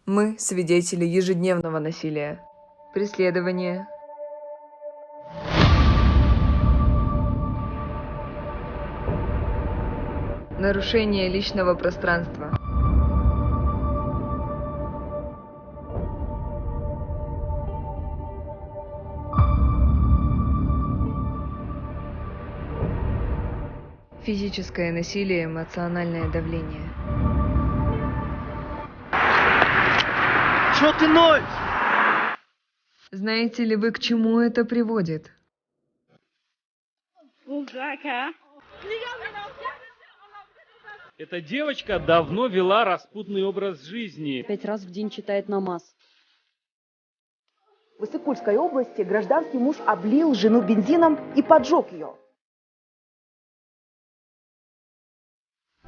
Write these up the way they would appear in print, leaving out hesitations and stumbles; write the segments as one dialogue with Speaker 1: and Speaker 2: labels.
Speaker 1: Мы свидетели ежедневного насилия, преследования, нарушения личного пространства. Физическое насилие, эмоциональное давление.
Speaker 2: Что ты ноешь?
Speaker 1: Знаете ли вы, к чему это приводит?
Speaker 3: Эта девочка давно вела распутный образ жизни.
Speaker 4: 5 раз в день читает намаз.
Speaker 5: В Иссык-Кульской области гражданский муж облил жену бензином и поджег ее.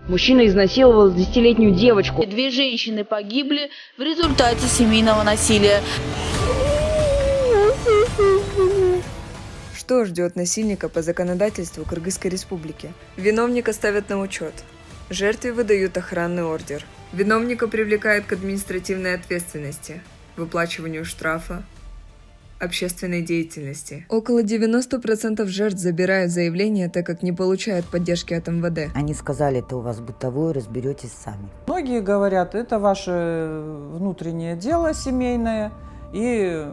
Speaker 4: Мужчина изнасиловал 10-летнюю девочку.
Speaker 6: 2 женщины погибли в результате семейного насилия.
Speaker 1: Что ждет насильника по законодательству Кыргызской республики? Виновника ставят на учет. Жертве выдают охранный ордер. Виновника привлекают к административной ответственности, выплачиванию штрафа, общественной деятельности. Около 90% жертв забирают заявление, так как не получают поддержки от МВД.
Speaker 7: Они сказали, это у вас бытовое, разберетесь сами.
Speaker 8: Многие говорят, это ваше внутреннее дело семейное, и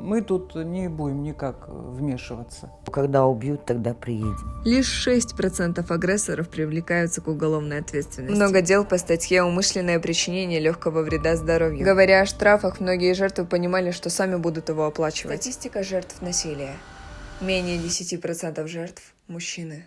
Speaker 8: мы тут не будем никак вмешиваться.
Speaker 7: Когда убьют, тогда приедем.
Speaker 1: Лишь 6% агрессоров привлекаются к уголовной ответственности. Много дел по статье «Умышленное причинение легкого вреда здоровью». Говоря о штрафах, многие жертвы понимали, что сами будут его оплачивать. Статистика жертв насилия. Менее 10% жертв – мужчины.